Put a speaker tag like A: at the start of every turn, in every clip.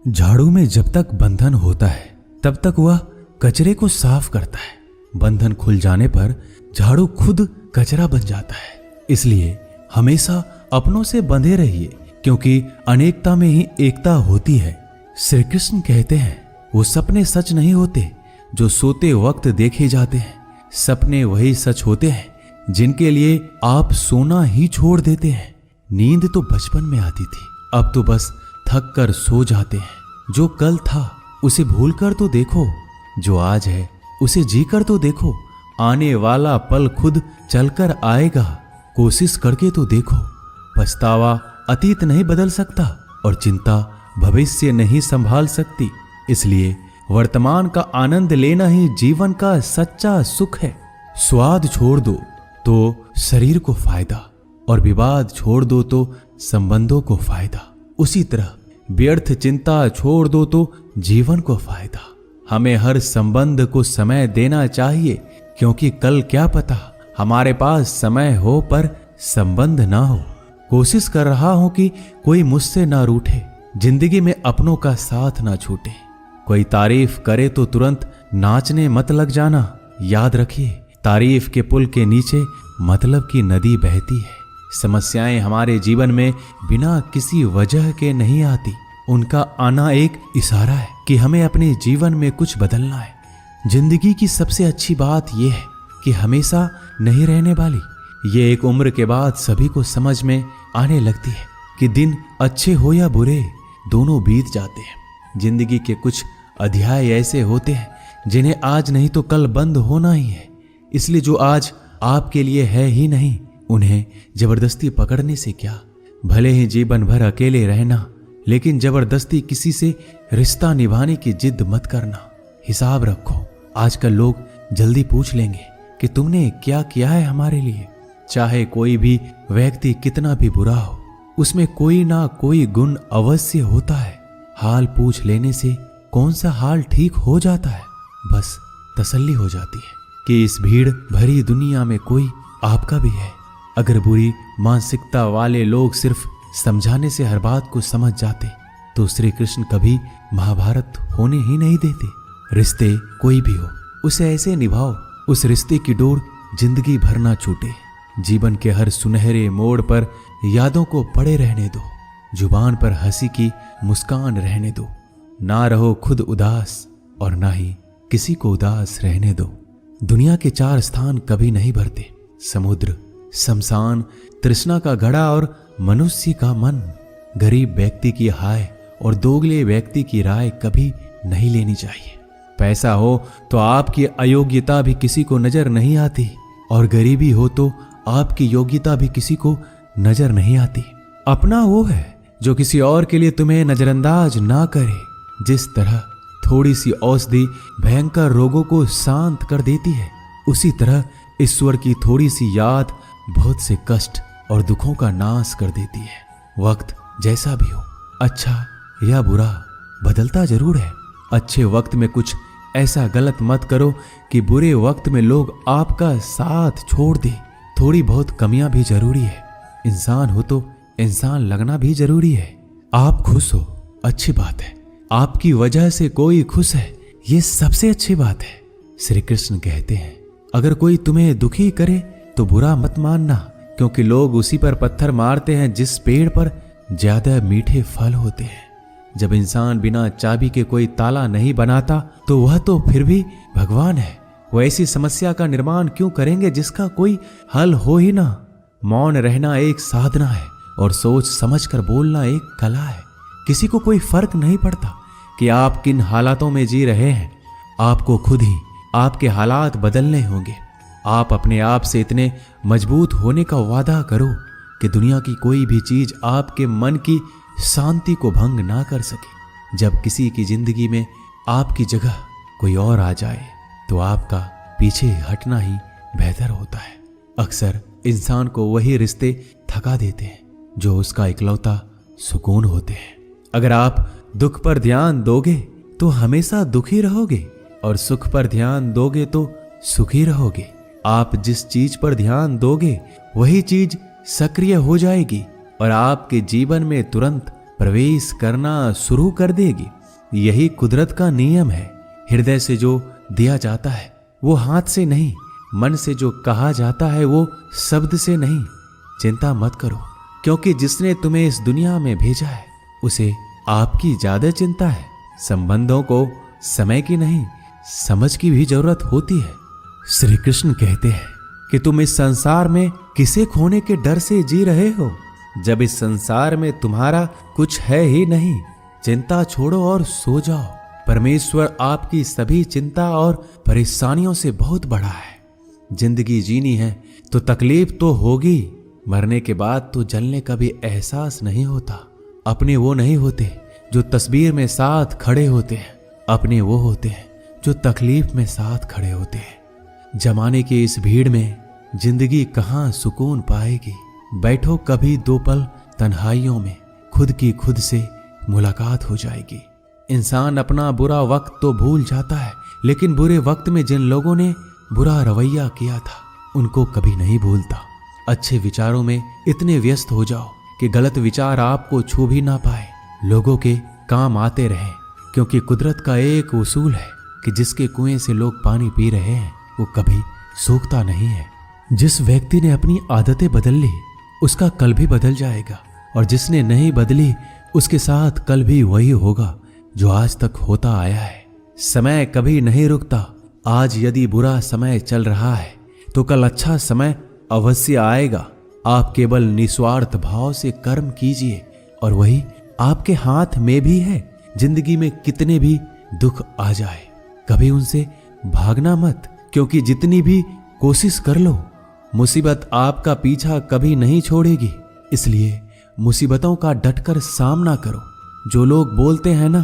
A: झाड़ू में जब तक बंधन होता है तब तक वह कचरे को साफ करता है। बंधन खुल जाने पर झाड़ू खुद कचरा बन जाता है। इसलिए हमेशा अपनों से बंधे रहिए, क्योंकि अनेकता में ही एकता होती है। श्री कृष्ण कहते हैं, वो सपने सच नहीं होते जो सोते वक्त देखे जाते हैं। सपने वही सच होते हैं जिनके लिए आप सोना ही छोड़ देते हैं। नींद तो बचपन में आती थी, अब तो बस थक कर सो जाते हैं। जो कल था उसे भूल कर तो देखो, जो आज है उसे जी कर तो देखो। आने वाला पल खुद चलकर आएगा, कोशिश करके तो देखो। पछतावा अतीत नहीं बदल सकता और चिंता भविष्य नहीं संभाल सकती। इसलिए वर्तमान का आनंद लेना ही जीवन का सच्चा सुख है। स्वाद छोड़ दो तो शरीर को फायदा, और विवाद छोड़ दो तो संबंधों को फायदा। उसी तरह व्यर्थ चिंता छोड़ दो तो जीवन को फायदा। हमें हर संबंध को समय देना चाहिए, क्योंकि कल क्या पता हमारे पास समय हो पर संबंध ना हो। कोशिश कर रहा हूं कि कोई मुझसे ना रूठे, जिंदगी में अपनों का साथ ना छूटे। कोई तारीफ करे तो तुरंत नाचने मत लग जाना। याद रखिए, तारीफ के पुल के नीचे मतलब की नदी बहती है। समस्याएं हमारे जीवन में बिना किसी वजह के नहीं आती। उनका आना एक इशारा है कि हमें अपने जीवन में कुछ बदलना है। जिंदगी की सबसे अच्छी बात यह है कि हमेशा नहीं रहने वाली। ये एक उम्र के बाद सभी को समझ में आने लगती है कि दिन अच्छे हो या बुरे, दोनों बीत जाते हैं। जिंदगी के कुछ अध्याय ऐसे होते हैं जिन्हें आज नहीं तो कल बंद होना ही है। इसलिए जो आज आपके लिए है ही नहीं, उन्हें जबरदस्ती पकड़ने से क्या। भले ही जीवन भर अकेले रहना, लेकिन जबरदस्ती किसी से रिश्ता निभाने की जिद मत करना। हिसाब रखो, आजकल लोग जल्दी पूछ लेंगे कि तुमने क्या किया है हमारे लिए। चाहे कोई भी व्यक्ति कितना भी बुरा हो, उसमें कोई ना कोई गुण अवश्य होता है। हाल पूछ लेने से कौन सा हाल ठीक हो जाता है। बस तसल्ली हो जाती है कि इस भीड़ भरी दुनिया में कोई आपका भी है। अगर बुरी मानसिकता वाले लोग सिर्फ समझाने से हर बात को समझ जाते तो श्री कृष्ण कभी महाभारत होने ही नहीं देते। रिश्ते कोई भी हो, उसे ऐसे निभाओ उस रिश्ते की डोर जिंदगी भर ना छूटे। जीवन के हर सुनहरे मोड़ पर यादों को पड़े रहने दो। जुबान पर हंसी की मुस्कान रहने दो। ना रहो खुद उदास और ना ही किसी को उदास रहने दो। दुनिया के 4 स्थान कभी नहीं भरते, समुद्र, शमशान, तृष्णा का घड़ा और मनुष्य का मन। गरीब व्यक्ति की हाय और दोगले व्यक्ति की राय कभी नहीं लेनी चाहिए। पैसा हो तो आपकी अयोग्यता भी किसी को नजर नहीं आती, और गरीबी हो तो आपकी योग्यता भी किसी को नजर नहीं आती। अपना वो है जो किसी और के लिए तुम्हें नजरअंदाज ना करे। जिस तरह थोड़ी सी औषधि भयंकर रोगों को शांत कर देती है, उसी तरह ईश्वर की थोड़ी सी याद बहुत से कष्ट और दुखों का नाश कर देती है। वक्त जैसा भी हो, अच्छा या बुरा, बदलता जरूर है। अच्छे वक्त में कुछ ऐसा गलत मत करो कि बुरे वक्त में लोग आपका साथ छोड़ दे। थोड़ी बहुत कमियां भी जरूरी है। इंसान हो तो इंसान लगना भी जरूरी है। आप खुश हो, अच्छी बात है। आपकी वजह से कोई खुश है, ये सबसे अच्छी बात है। श्री कृष्ण कहते हैं, अगर कोई तुम्हें दुखी करे तो बुरा मत मानना, क्योंकि लोग उसी पर पत्थर मारते हैं जिस पेड़ पर ज्यादा मीठे फल होते हैं। जब इंसान बिना चाबी के कोई ताला नहीं बनाता तो वह तो फिर भी भगवान है। वो ऐसी समस्या का निर्माण क्यों करेंगे जिसका कोई हल हो ही ना। मौन रहना एक साधना है और सोच समझकर बोलना एक कला है। किसी को कोई फर्क नहीं पड़ता कि आप किन हालातों में जी रहे हैं। आपको खुद ही आपके हालात बदलने होंगे। आप अपने आप से इतने मजबूत होने का वादा करो कि दुनिया की कोई भी चीज आपके मन की शांति को भंग ना कर सके। जब किसी की जिंदगी में आपकी जगह कोई और आ जाए तो आपका पीछे हटना ही बेहतर होता है। अक्सर इंसान को वही रिश्ते थका देते हैं जो उसका इकलौता सुकून होते हैं। अगर आप दुख पर ध्यान दोगे तो हमेशा दुखी रहोगे, और सुख पर ध्यान दोगे तो सुखी रहोगे। आप जिस चीज पर ध्यान दोगे वही चीज सक्रिय हो जाएगी और आपके जीवन में तुरंत प्रवेश करना शुरू कर देगी। यही कुदरत का नियम है। हृदय से जो दिया जाता है वो हाथ से नहीं, मन से जो कहा जाता है वो शब्द से नहीं। चिंता मत करो, क्योंकि जिसने तुम्हें इस दुनिया में भेजा है उसे आपकी ज्यादा चिंता है। संबंधों को समय की नहीं, समझ की भी जरूरत होती है। श्री कृष्ण कहते हैं कि तुम इस संसार में किसे खोने के डर से जी रहे हो, जब इस संसार में तुम्हारा कुछ है ही नहीं। चिंता छोड़ो और सो जाओ। परमेश्वर आपकी सभी चिंता और परेशानियों से बहुत बड़ा है। जिंदगी जीनी है तो तकलीफ तो होगी, मरने के बाद तो जलने का भी एहसास नहीं होता। अपने वो नहीं होते जो तस्वीर में साथ खड़े होते हैं, अपने वो होते हैं जो तकलीफ में साथ खड़े होते हैं। जमाने की इस भीड़ में जिंदगी कहाँ सुकून पाएगी। बैठो कभी दो पल तन्हाइयों में, खुद की खुद से मुलाकात हो जाएगी। इंसान अपना बुरा वक्त तो भूल जाता है, लेकिन बुरे वक्त में जिन लोगों ने बुरा रवैया किया था उनको कभी नहीं भूलता। अच्छे विचारों में इतने व्यस्त हो जाओ कि गलत विचार आपको छू भी ना पाए, लोगों के काम आते रहें। क्योंकि कुदरत का एक उसूल है कि जिसके कुएं से लोग पानी पी रहे हैं वो कभी सूखता नहीं है। जिस व्यक्ति ने अपनी आदतें बदल ली उसका कल भी बदल जाएगा, और जिसने नहीं बदली उसके साथ कल भी वही होगा जो आज तक होता आया है। समय कभी नहीं रुकता। आज यदि बुरा समय चल रहा है तो कल अच्छा समय अवश्य आएगा। आप केवल निस्वार्थ भाव से कर्म कीजिए और वही आपके हाथ में भी है। जिंदगी में कितने भी दुख आ जाए कभी उनसे भागना मत, क्योंकि जितनी भी कोशिश कर लो मुसीबत आपका पीछा कभी नहीं छोड़ेगी। इसलिए मुसीबतों का डटकर सामना करो। जो लोग बोलते हैं ना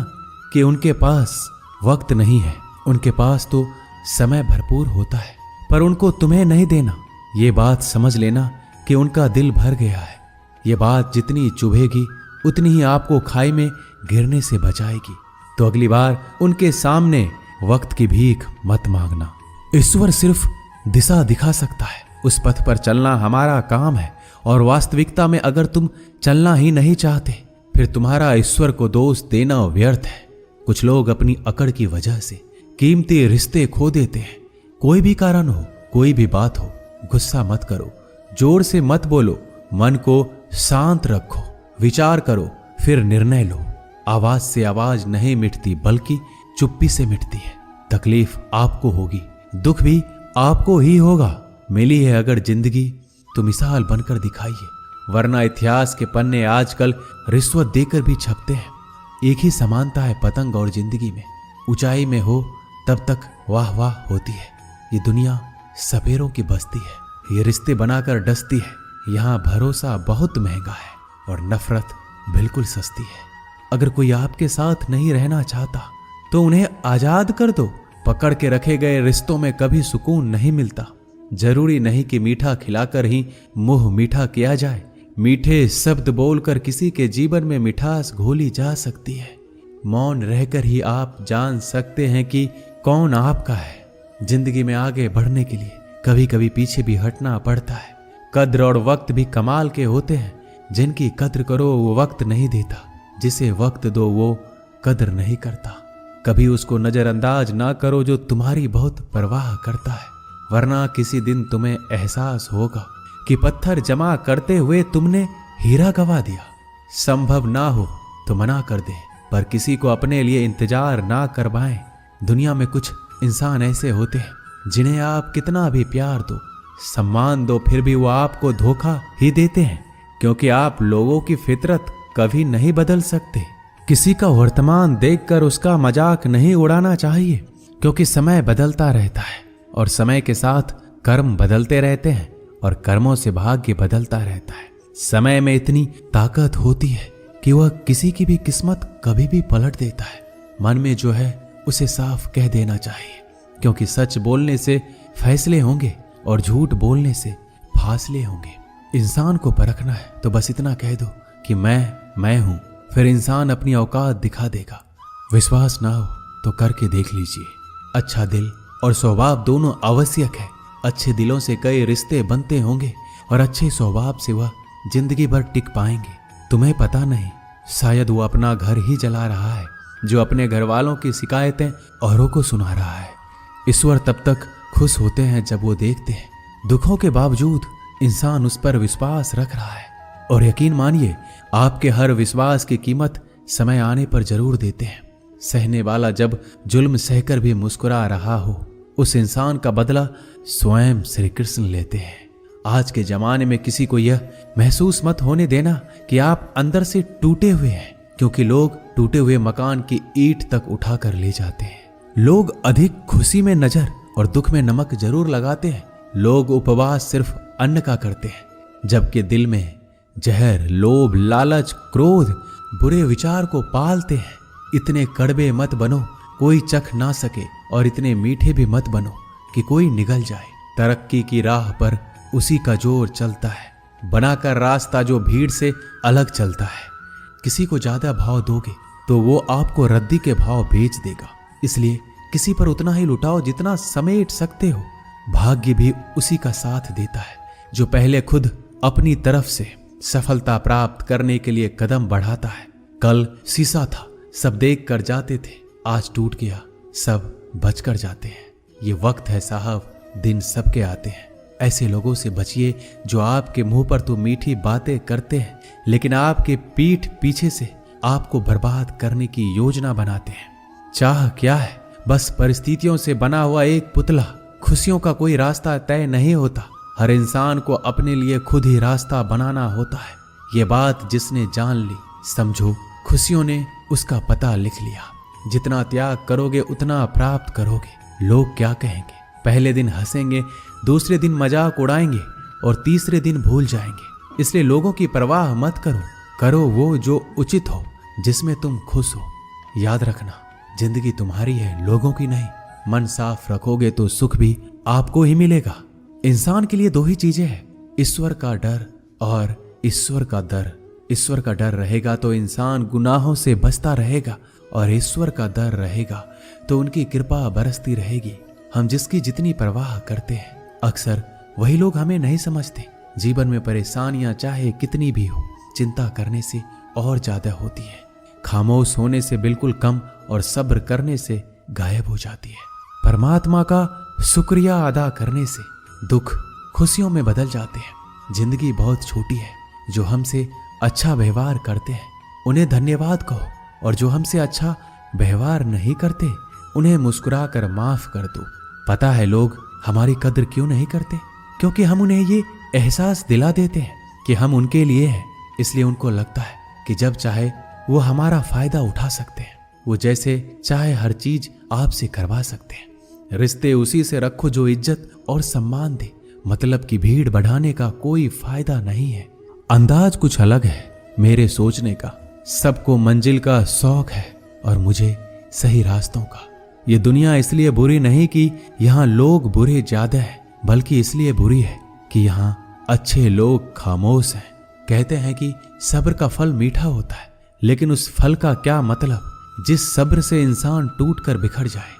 A: कि उनके पास वक्त नहीं है, उनके पास तो समय भरपूर होता है, पर उनको तुम्हें नहीं देना। ये बात समझ लेना कि उनका दिल भर गया है। ये बात जितनी चुभेगी उतनी ही आपको खाई में गिरने से बचाएगी। तो अगली बार उनके सामने वक्त की भीख मत मांगना। ईश्वर सिर्फ दिशा दिखा सकता है, उस पथ पर चलना हमारा काम है। और वास्तविकता में अगर तुम चलना ही नहीं चाहते फिर तुम्हारा ईश्वर को दोष देना व्यर्थ है। कुछ लोग अपनी अकड़ की वजह से कीमती रिश्ते खो देते हैं। कोई भी कारण हो, कोई भी बात हो, गुस्सा मत करो, जोर से मत बोलो, मन को शांत रखो, विचार करो, फिर निर्णय लो। आवाज से आवाज नहीं मिटती बल्कि चुप्पी से मिटती है। तकलीफ आपको होगी, दुख भी आपको ही होगा। मिली है अगर जिंदगी तो मिसाल बनकर दिखाइए, वरना इतिहास के पन्ने आजकल रिश्वत देकर भी छपते हैं। एक ही समानता है पतंग और जिंदगी में, ऊंचाई में हो तब तक वाह वाह होती है। ये दुनिया सपेरों की बस्ती है, ये रिश्ते बनाकर डसती है। यहाँ भरोसा बहुत महंगा है और नफरत बिल्कुल सस्ती है। अगर कोई आपके साथ नहीं रहना चाहता तो उन्हें आजाद कर दो। पकड़ के रखे गए रिश्तों में कभी सुकून नहीं मिलता। जरूरी नहीं कि मीठा खिलाकर ही मुंह मीठा किया जाए। मीठे शब्द बोलकर किसी के जीवन में मिठास घोली जा सकती है। मौन रहकर ही आप जान सकते हैं कि कौन आपका है। जिंदगी में आगे बढ़ने के लिए कभी कभी पीछे भी हटना पड़ता है। कद्र और वक्त भी कमाल के होते हैं। जिनकी कद्र करो वो वक्त नहीं देता, जिसे वक्त दो वो कद्र नहीं करता। कभी उसको नजरअंदाज ना करो जो तुम्हारी बहुत परवाह करता है, वरना किसी दिन तुम्हें एहसास होगा कि पत्थर जमा करते हुए तुमने हीरा गवा दिया। संभव ना हो तो मना कर दे, पर किसी को अपने लिए इंतजार ना करवाएं। दुनिया में कुछ इंसान ऐसे होते हैं जिन्हें आप कितना भी प्यार दो, सम्मान दो, फिर भी वो आपको धोखा ही देते हैं, क्योंकि आप लोगों की फितरत कभी नहीं बदल सकते। किसी का वर्तमान देखकर उसका मजाक नहीं उड़ाना चाहिए, क्योंकि समय बदलता रहता है और समय के साथ कर्म बदलते रहते हैं और कर्मों से भाग्य बदलता रहता है। समय में इतनी ताकत होती है कि वह किसी की भी किस्मत कभी भी पलट देता है। मन में जो है उसे साफ कह देना चाहिए, क्योंकि सच बोलने से फैसले होंगे और झूठ बोलने से फासले होंगे। इंसान को परखना है तो बस इतना कह दो कि मैं हूं, फिर इंसान अपनी औकात दिखा देगा। विश्वास ना हो तो करके देख लीजिए। अच्छा दिल और स्वभाव दोनों आवश्यक है। अच्छे दिलों से कई रिश्ते बनते होंगे और अच्छे स्वभाव से वह जिंदगी भर टिक पाएंगे। तुम्हें पता नहीं शायद वो अपना घर ही जला रहा है, जो अपने घर वालों की शिकायतें औरों को सुना रहा है। ईश्वर तब तक खुश होते हैं जब वो देखते हैं दुखों के बावजूद इंसान उस पर विश्वास रख रहा है। और यकीन मानिए, आपके हर विश्वास की कीमत समय आने पर जरूर देते हैं। सहने वाला जब जुल्म सहकर भी मुस्कुरा रहा हो, उस इंसान का बदला स्वयं श्री कृष्ण लेते हैं। आज के जमाने में किसी को यह महसूस मत होने देना कि आप अंदर से टूटे हुए हैं, क्योंकि लोग टूटे हुए मकान की ईंट तक उठा कर ले जाते हैं। लोग अधिक खुशी में नजर और दुख में नमक जरूर लगाते हैं। लोग उपवास सिर्फ अन्न का करते हैं, जबकि दिल में जहर, लोभ, लालच, क्रोध, बुरे विचार को पालते हैं। इतने कड़वे मत बनो कोई चख ना सके, और इतने मीठे भी मत बनो कि कोई निगल जाए। तरक्की की राह पर उसी का जोर चलता है, बनाकर रास्ता जो भीड़ से अलग चलता है। किसी को ज्यादा भाव दोगे तो वो आपको रद्दी के भाव बेच देगा। इसलिए किसी पर उतना ही लुटाओ जितना समेट सकते हो। भाग्य भी उसी का साथ देता है जो पहले खुद अपनी तरफ से सफलता प्राप्त करने के लिए कदम बढ़ाता है। कल शीशा था, सब देख कर जाते थे, आज टूट गया, सब बच कर जाते हैं। ये वक्त है साहब, दिन सबके आते हैं। ऐसे लोगों से बचिए जो आपके मुंह पर तो मीठी बातें करते हैं, लेकिन आपके पीठ पीछे से आपको बर्बाद करने की योजना बनाते हैं। चाह क्या है? बस परिस्थितियों से बना हुआ एक पुतला। खुशियों का कोई रास्ता तय नहीं होता, हर इंसान को अपने लिए खुद ही रास्ता बनाना होता है। ये बात जिसने जान ली, समझो खुशियों ने उसका पता लिख लिया। जितना त्याग करोगे उतना प्राप्त करोगे। लोग क्या कहेंगे? पहले दिन हंसेंगे, दूसरे दिन मजाक उड़ाएंगे और तीसरे दिन भूल जाएंगे। इसलिए लोगों की परवाह मत करो, करो वो जो उचित हो, जिसमें तुम खुश हो। याद रखना, जिंदगी तुम्हारी है, लोगों की नहीं। मन साफ रखोगे तो सुख भी आपको ही मिलेगा। इंसान के लिए दो ही चीजें हैं, ईश्वर का डर और ईश्वर का डर। ईश्वर का डर रहेगा तो इंसान गुनाहों से बचता रहेगा, और ईश्वर का डर रहेगा तो उनकी कृपा बरसती रहेगी। हम जिसकी जितनी परवाह करते हैं, अक्सर वही लोग हमें नहीं समझते। जीवन में परेशानियां चाहे कितनी भी हो, चिंता करने से और ज्यादा होती है। खामोश होने से बिल्कुल कम और सब्र करने से गायब हो जाती है। परमात्मा का शुक्रिया अदा करने से दुख खुशियों में बदल जाते हैं। जिंदगी बहुत छोटी है, जो हमसे अच्छा व्यवहार करते हैं उन्हें धन्यवाद कहो, और जो हमसे अच्छा व्यवहार नहीं करते उन्हें मुस्कुरा कर माफ कर दो। पता है लोग हमारी कद्र क्यों नहीं करते? क्योंकि हम उन्हें ये एहसास दिला देते हैं कि हम उनके लिए हैं। इसलिए उनको लगता है कि जब चाहे वो हमारा फायदा उठा सकते हैं, वो जैसे चाहे हर चीज आपसे करवा सकते हैं। रिश्ते उसी से रखो जो इज्जत और सम्मान दे। मतलब की भीड़ बढ़ाने का कोई फायदा नहीं है। अंदाज कुछ अलग है मेरे सोचने का। सबको मंजिल का शौक है और मुझे सही रास्तों का। ये दुनिया इसलिए बुरी नहीं कि यहाँ लोग बुरे ज्यादा हैं, बल्कि इसलिए बुरी है कि यहाँ अच्छे लोग खामोश हैं। कहते हैं कि सब्र का फल मीठा होता है, लेकिन उस फल का क्या मतलब जिस सब्र से इंसान टूट कर बिखर जाए।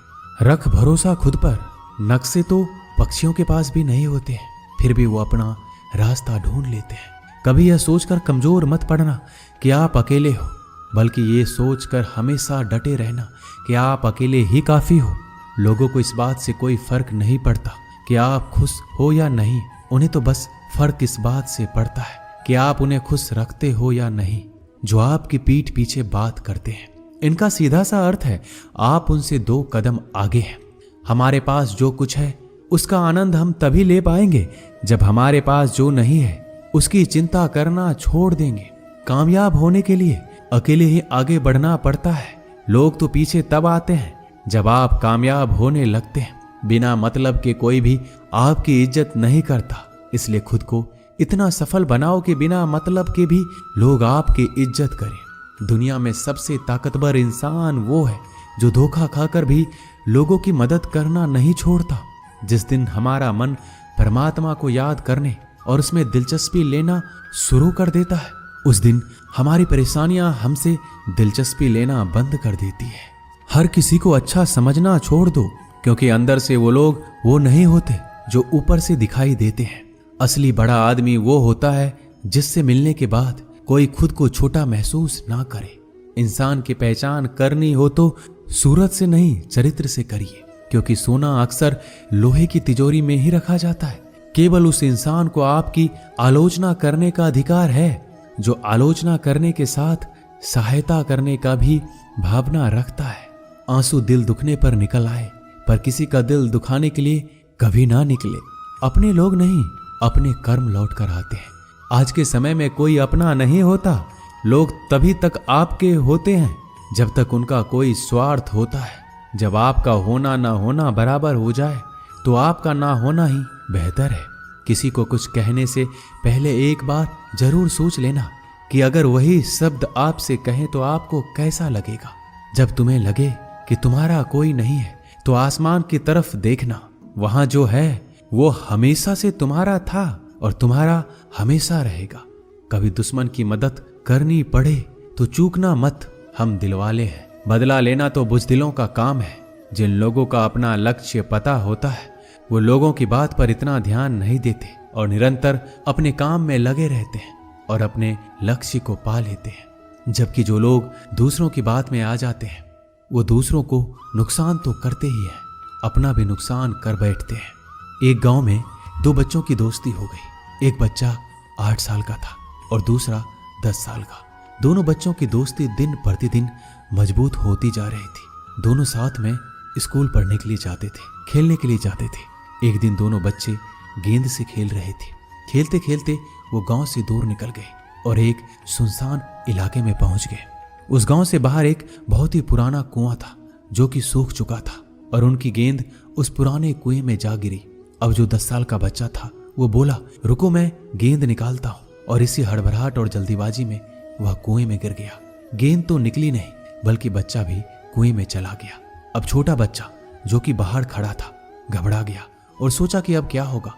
A: रख भरोसा खुद पर। नक्शे तो पक्षियों के पास भी नहीं होते हैं, फिर भी वो अपना रास्ता ढूंढ लेते हैं। कभी यह सोचकर कमजोर मत पड़ना कि आप अकेले हो, बल्कि ये सोचकर हमेशा डटे रहना कि आप अकेले ही काफी हो। लोगों को इस बात से कोई फर्क नहीं पड़ता कि आप खुश हो या नहीं। उन्हें तो बस फर्क इस बात से पड़ता है कि आप उन्हें खुश रखते हो या नहीं, जो आपकी पीठ पीछे बात करते हैं। इनका सीधा सा अर्थ है, आप उनसे 2 कदम आगे हैं। हमारे पास जो कुछ है उसका आनंद हम तभी ले पाएंगे जब हमारे पास जो नहीं है उसकी चिंता करना छोड़ देंगे। कामयाब होने के लिए अकेले ही आगे बढ़ना पड़ता है। लोग तो पीछे तब आते हैं जब आप कामयाब होने लगते हैं। बिना मतलब के कोई भी आपकी इज्जत नहीं करता। इसलिए खुद को इतना सफल बनाओ कि बिना मतलब के भी लोग आपकी इज्जत करें। दुनिया में सबसे ताकतवर इंसान वो है जो धोखा खाकर भी लोगों की मदद करना नहीं छोड़ता। जिस दिन हमारा मन परमात्मा को याद करने और उसमें दिलचस्पी लेना शुरू कर देता है, उस दिन हमारी परेशानियां हमसे दिलचस्पी लेना बंद कर देती है। हर किसी को अच्छा समझना छोड़ दो, क्योंकि अंदर से वो लोग वो नहीं होते जो ऊपर से दिखाई देते हैं। असली बड़ा आदमी वो होता है जिससे मिलने के बाद कोई खुद को छोटा महसूस ना करे। इंसान की पहचान करनी हो तो सूरत से नहीं, चरित्र से करिए, क्योंकि सोना अक्सर लोहे की तिजोरी में ही रखा जाता है। केवल उस इंसान को आपकी आलोचना करने का अधिकार है जो आलोचना करने के साथ सहायता करने का भी भावना रखता है। आंसू दिल दुखने पर निकल आए, पर किसी का दिल दुखाने के लिए कभी ना निकले। अपने लोग नहीं, अपने कर्म लौट कर आते हैं। आज के समय में कोई अपना नहीं होता। लोग तभी तक आपके होते हैं जब तक उनका कोई स्वार्थ होता है। जब आपका होना ना होना बराबर हो जाए तो आपका ना होना ही बेहतर है। किसी को कुछ कहने से पहले एक बार जरूर सोच लेना कि अगर वही शब्द आपसे कहें तो आपको कैसा लगेगा। जब तुम्हें लगे कि तुम्हारा कोई नहीं है तो आसमान की तरफ देखना, वहां जो है वो हमेशा से तुम्हारा था और तुम्हारा हमेशा रहेगा। कभी दुश्मन की मदद करनी पड़े तो चूकना मत, हम दिलवाले हैं। बदला लेना तो बुज़दिलों का काम है। जिन लोगों का अपना लक्ष्य पता होता है वो लोगों की बात पर इतना ध्यान नहीं देते और निरंतर अपने काम में लगे रहते हैं और अपने लक्ष्य को पा लेते हैं। जबकि जो लोग दूसरों की बात में आ जाते हैं वो दूसरों को नुकसान तो करते ही हैं, अपना भी नुकसान कर बैठते हैं। एक गांव में दो बच्चों की दोस्ती हो गई। एक बच्चा 8 साल का था और दूसरा 10 साल का। दोनों बच्चों की दोस्ती दिन प्रतिदिन मजबूत होती जा रही थी। दोनों साथ में स्कूल पढ़ने के लिए जाते थे, खेलने के लिए जाते थे। एक दिन दोनों बच्चे गेंद से खेल रहे थे। खेलते खेलते वो गांव से दूर निकल गए और एक सुनसान इलाके में पहुंच गए। उस गांव से बाहर एक बहुत ही पुराना कुआं था जो कि सूख चुका था और उनकी गेंद उस पुराने कुएं में जा गिरी। अब जो 10 साल का बच्चा था वो बोला, रुको मैं गेंद निकालता हूं, और इसी हड़बड़ाहट और जल्दीबाजी में वह कुएं में गिर गया। गेंद तो निकली नहीं बल्कि बच्चा भी कुएं में चला गया। अब छोटा बच्चा जो कि बाहर खड़ा था घबरा गया और सोचा कि अब क्या होगा।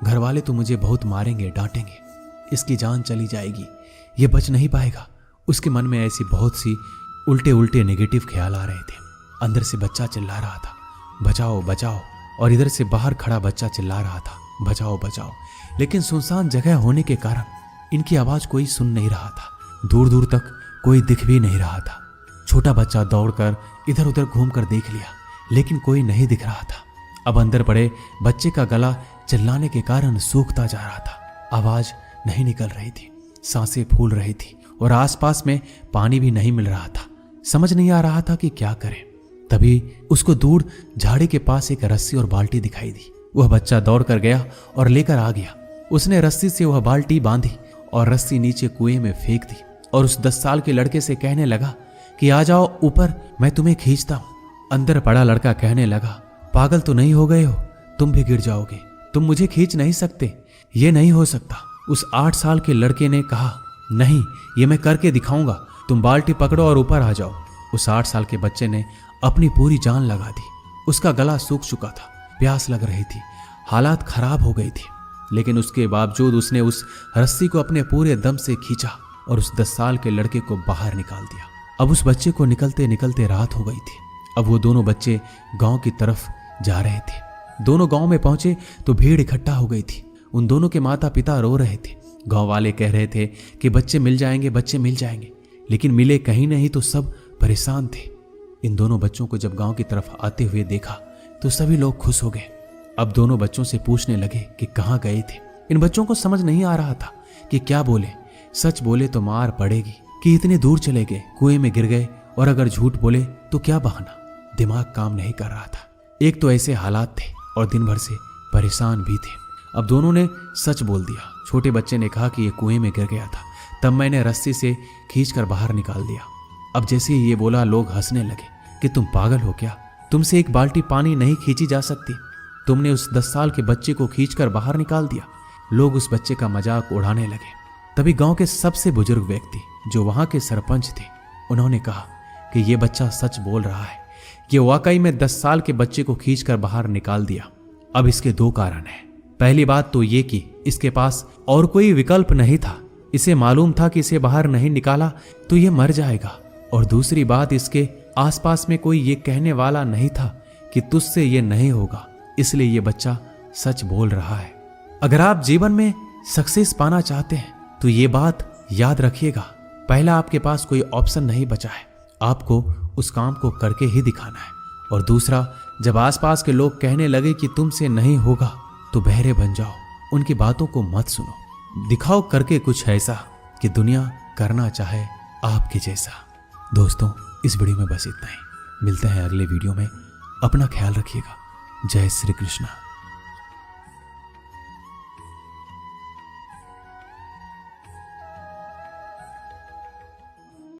A: घर वाले तो मुझे बहुत मारेंगे, डांटेंगे, इसकी जान चली जाएगी, ये बच नहीं पाएगा। उसके मन में ऐसी बहुत सी उल्टे उल्टे नेगेटिव ख्याल आ रहे थे। अंदर से बच्चा चिल्ला रहा था, बचाओ बचाओ, और इधर से बाहर खड़ा बच्चा चिल्ला रहा था, बचाओ बचाओ। लेकिन सुनसान जगह होने के कारण इनकी आवाज कोई सुन नहीं रहा था। दूर दूर तक कोई दिख भी नहीं रहा था। छोटा बच्चा दौड़कर इधर उधर घूमकर देख लिया, लेकिन कोई नहीं दिख रहा था। अब अंदर पड़े बच्चे का गला चिल्लाने के कारण सूखता जा रहा था। आवाज नहीं निकल रही थी, सांसें फूल रही थी और आसपास में पानी भी नहीं मिल रहा था। समझ नहीं आ रहा था कि क्या करे। तभी उसको दूर झाड़ी के पास एक रस्सी और बाल्टी दिखाई दी। वह बच्चा दौड़कर गया और लेकर आ गया। उसने रस्सी से वह बाल्टी बांधी और रस्सी नीचे कुएं में फेंक दी और उस 10 साल के लड़के से कहने लगा कि आ जाओ ऊपर, मैं तुम्हें खींचता हूं। अंदर पड़ा लड़का कहने लगा, पागल तो नहीं हो गए हो, तुम भी गिर जाओगे, तुम मुझे खींच नहीं सकते, ये नहीं हो सकता। उस 8 साल के लड़के ने कहा, नहीं, ये मैं करके दिखाऊंगा, तुम बाल्टी पकड़ो और ऊपर आ जाओ। उस 8 साल के बच्चे ने अपनी पूरी जान लगा दी। उसका गला सूख चुका था, प्यास लग रही थी, हालात खराब हो गई थी, लेकिन उसके बावजूद उसने उस रस्सी को अपने पूरे दम से खींचा और उस 10 साल के लड़के को बाहर निकाल दिया। अब उस बच्चे को निकलते निकलते रात हो गई थी। अब वो दोनों बच्चे गांव की तरफ जा रहे थे। दोनों गांव में पहुंचे तो भीड़ इकट्ठा हो गई थी। उन दोनों के माता पिता रो रहे थे। गांव वाले कह रहे थे कि बच्चे मिल जाएंगे, बच्चे मिल जाएंगे, लेकिन मिले कहीं नहीं तो सब परेशान थे। इन दोनों बच्चों को जब गांव की तरफ आते हुए देखा तो सभी लोग खुश हो गए। अब दोनों बच्चों से पूछने लगे कि कहाँ गए थे। इन बच्चों को समझ नहीं आ रहा था कि क्या बोले। सच बोले तो मार पड़ेगी कि इतने दूर चले गए, कुएं में गिर गए, और अगर झूठ बोले तो क्या बहाना। दिमाग काम नहीं कर रहा था। एक तो ऐसे हालात थे और दिन भर से परेशान भी थे। अब दोनों ने सच बोल दिया। छोटे बच्चे ने कहा कि ये कुएं में गिर गया था, तब मैंने रस्सी से खींचकर बाहर निकाल दिया। अब जैसे ही ये बोला लोग हंसने लगे कि तुम पागल हो क्या, तुमसे एक बाल्टी पानी नहीं खींची जा सकती, तुमने उस 10 साल के बच्चे को खींचकर बाहर निकाल दिया। लोग उस बच्चे का मजाक उड़ाने लगे। तभी गांव के सबसे बुजुर्ग व्यक्ति जो वहां के सरपंच थे, उन्होंने कहा कि ये बच्चा सच बोल रहा है, ये वाकई में 10 साल के बच्चे को खींचकर बाहर निकाल दिया। अब इसके 2 कारण हैं। पहली बात तो ये कि इसके पास और कोई विकल्प नहीं था। इसे मालूम था कि इसे बाहर नहीं निकाला तो ये मर जाएगा। और दूसरी बात, इसके आसपास में कोई ये कहने वाला नहीं था कि तुझसे ये नहीं होगा, इसलिए ये बच्चा सच बोल रहा है। अगर आप जीवन में सक्सेस पाना चाहते हैं तो ये बात याद रखिएगा, पहला आपके पास कोई ऑप्शन नहीं बचा है, आपको उस काम को करके ही दिखाना है। और दूसरा, जब आसपास के लोग कहने लगे कि तुमसे नहीं होगा तो बहरे बन जाओ, उनकी बातों को मत सुनो, दिखाओ करके कुछ ऐसा कि दुनिया करना चाहे आपके जैसा। दोस्तों, इस वीडियो में बस इतना ही। मिलते हैं अगले वीडियो में। अपना ख्याल रखिएगा। जय श्री कृष्णा।